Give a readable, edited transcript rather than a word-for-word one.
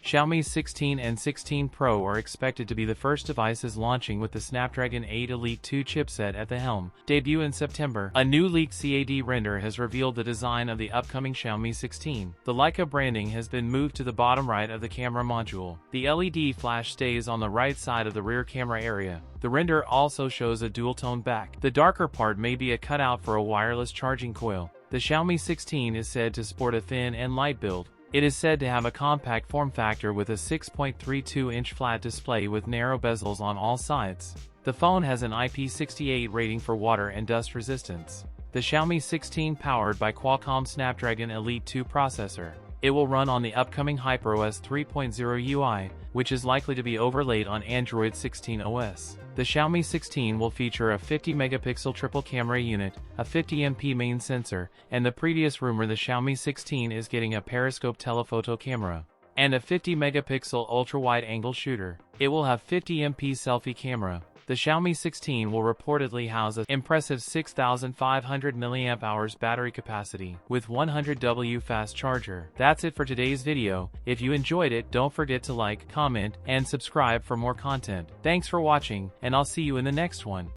Xiaomi 16 and 16 Pro are expected to be the first devices launching with the Snapdragon 8 Elite 2 chipset at the helm. Debut in September. A new leaked CAD render has revealed the design of the upcoming Xiaomi 16. The Leica branding has been moved to the bottom right of the camera module. The LED flash stays on the right side of the rear camera area. The render also shows a dual-tone back. The darker part may be a cutout for a wireless charging coil. The Xiaomi 16 is said to sport a thin and light build. It is said to have a compact form factor with a 6.32-inch flat display with narrow bezels on all sides. The phone has an IP68 rating for water and dust resistance. The Xiaomi 16 powered by Qualcomm Snapdragon Elite 2 processor. It will run on the upcoming HyperOS 3.0 UI, which is likely to be overlaid on Android 16 OS. The Xiaomi 16 will feature a 50-megapixel triple camera unit, a 50MP main sensor, and the previous rumor the Xiaomi 16 is getting a periscope telephoto camera, and a 50-megapixel ultra-wide-angle shooter. It will have 50MP selfie camera. The Xiaomi 16 will reportedly house an impressive 6,500 mAh battery capacity with 100W fast charger. That's it for today's video. If you enjoyed it, don't forget to like, comment, and subscribe for more content. Thanks for watching, and I'll see you in the next one.